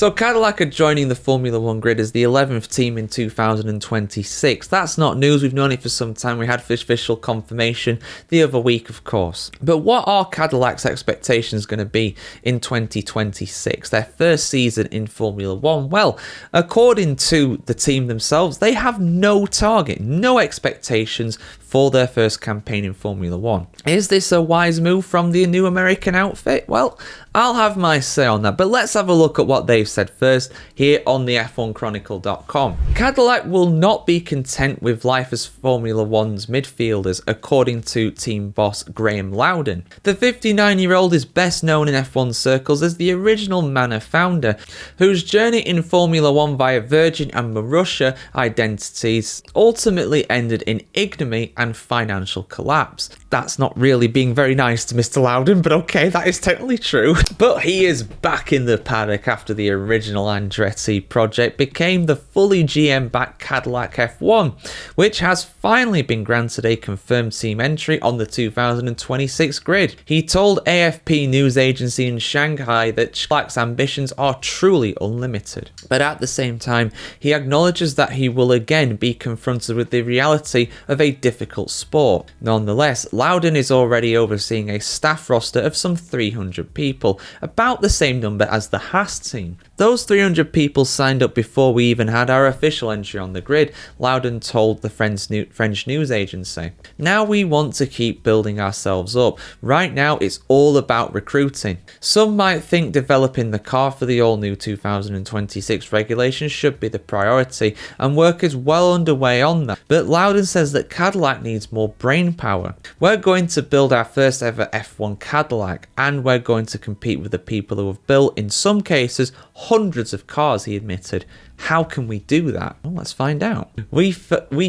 So Cadillac are joining the Formula 1 grid as the 11th team in 2026. That's not news, we've known it for some time. We had official confirmation the other week, of course. But what are Cadillac's expectations going to be in 2026, their first season in Formula 1? Well, according to the team themselves, they have no target, no expectations for their first campaign in Formula 1. Is this a wise move from the new American outfit? Well, I'll have my say on that, but let's have a look at what they've said first here on the F1Chronicle.com. Cadillac will not be content with life as Formula 1's midfielders, according to team boss Graeme Lowdon. The 59-year-old is best known in F1 circles as the original Manor founder, whose journey in Formula 1 via Virgin and Marussia identities ultimately ended in ignominy and financial collapse. That's not really being very nice to Mr. Lowdon, but okay, that is technically true. But he is back in the paddock after the original Andretti project became the fully GM-backed Cadillac F1, which has finally been granted a confirmed team entry on the 2026 grid. He told AFP news agency in Shanghai that Cadillac's ambitions are truly unlimited. But at the same time, he acknowledges that he will again be confronted with the reality of a difficult sport. Nonetheless, Lowdon is already overseeing a staff roster of some 300 people, about the same number as the Haas team. Those 300 people signed up before we even had our official entry on the grid, Lowdon told the French news agency. Now we want to keep building ourselves up. Right now it's all about recruiting. Some might think developing the car for the all-new 2026 regulations should be the priority, and work is well underway on that. But Lowdon says that Cadillac needs more brain power. We're going to build our first ever F1 Cadillac, and we're going to compete with the people who have built, in some cases, hundreds of cars, he admitted. How can we do that? Well, let's find out. We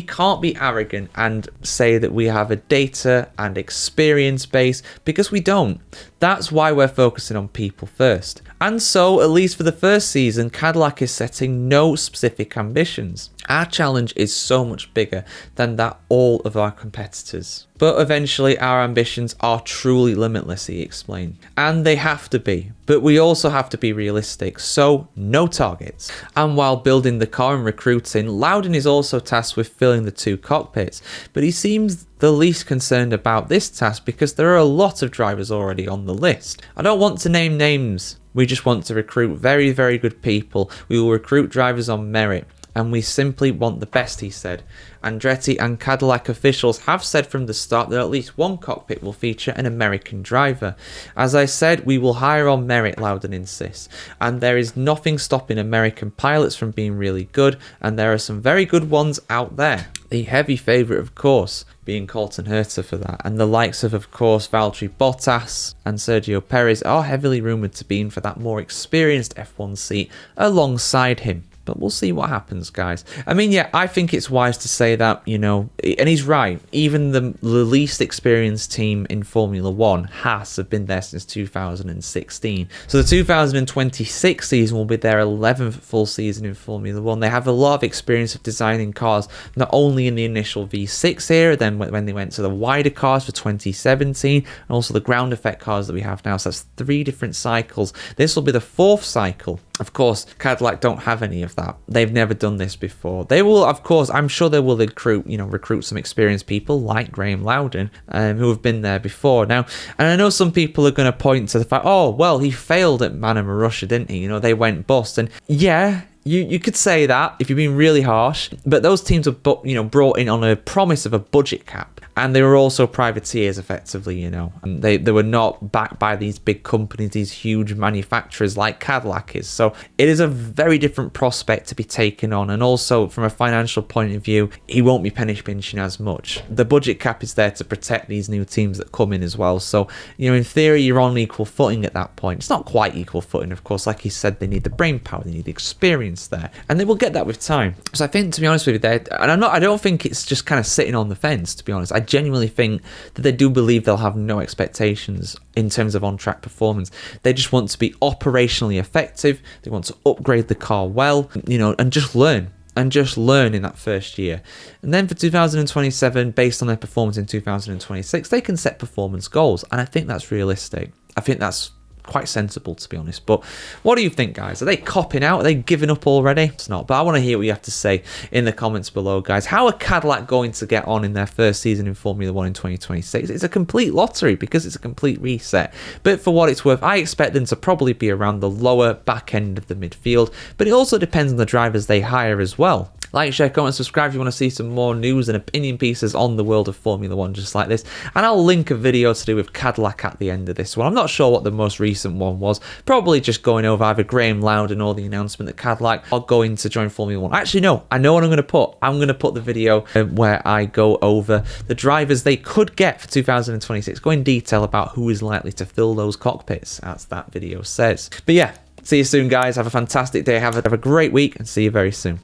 can't be arrogant and say that we have a data and experience base, because we don't. That's why we're focusing on people first. And so, at least for the first season, Cadillac is setting no specific ambitions. Our challenge is so much bigger than that all of our competitors. But eventually our ambitions are truly limitless, he explained. And they have to be. But we also have to be realistic, so no targets. And while building the car and recruiting, Lowdon is also tasked with filling the two cockpits. But he seems the least concerned about this task because there are a lot of drivers already on the list. I don't want to name names. We just want to recruit very, very good people. We will recruit drivers on merit. And we simply want the best, he said. Andretti and Cadillac officials have said from the start that at least one cockpit will feature an American driver. As I said, we will hire on merit, Lowdon insists. And there is nothing stopping American pilots from being really good, and there are some very good ones out there. The heavy favourite, of course, being Colton Herta for that, and the likes of course, Valtteri Bottas and Sergio Perez are heavily rumoured to be in for that more experienced F1 seat alongside him. But we'll see what happens, guys. I mean, yeah, I think it's wise to say that, you know, and he's right. Even the least experienced team in Formula 1, Haas, have been there since 2016. So the 2026 season will be their 11th full season in Formula 1. They have a lot of experience of designing cars, not only in the initial V6 era, then when they went to the wider cars for 2017, and also the ground effect cars that we have now. So that's 3 different cycles. This will be the 4th cycle. Of course, Cadillac don't have any of that. They've never done this before. They will, of course, I'm sure they will recruit some experienced people like Graeme Lowdon, who have been there before. Now, and I know some people are going to point to the fact, oh, well, he failed at Manor Marussia, didn't he? You know, they went bust. And yeah, you could say that if you're being really harsh, but those teams were, brought in on a promise of a budget cap. And they were also privateers, effectively, you know. And they were not backed by these big companies, these huge manufacturers like Cadillac is. So it is a very different prospect to be taken on. And also, from a financial point of view, he won't be penny pinching as much. The budget cap is there to protect these new teams that come in as well. So, you know, in theory, you're on equal footing at that point. It's not quite equal footing, of course. Like he said, they need the brain power, they need the experience there. And they will get that with time. So I think, to be honest with you, I don't think it's just kind of sitting on the fence, to be honest. I genuinely think that they do believe they'll have no expectations in terms of on-track performance. They just want to be operationally effective. They want to upgrade the car well, you know, and just learn in that first year. And then for 2027, based on their performance in 2026, they can set performance goals. And I think that's realistic. I think that's quite sensible, to be honest. But what do you think, guys? Are they copping out? Are they giving up already? It's not, but I want to hear what you have to say in the comments below, guys. How are Cadillac going to get on in their first season in Formula 1 in 2026? It's a complete lottery because it's a complete reset. But for what it's worth, I expect them to probably be around the lower back end of the midfield, but it also depends on the drivers they hire as well. Like, share, comment, subscribe if you want to see some more news and opinion pieces on the world of Formula 1 just like this. And I'll link a video to do with Cadillac at the end of this one. I'm not sure what the most recent one was. Probably just going over either Graeme Lowdon or the announcement that Cadillac are going to join Formula 1. Actually, no. I know what I'm going to put. I'm going to put the video where I go over the drivers they could get for 2026. Go in detail about who is likely to fill those cockpits, as that video says. But yeah, see you soon, guys. Have a fantastic day. Have a great week and see you very soon.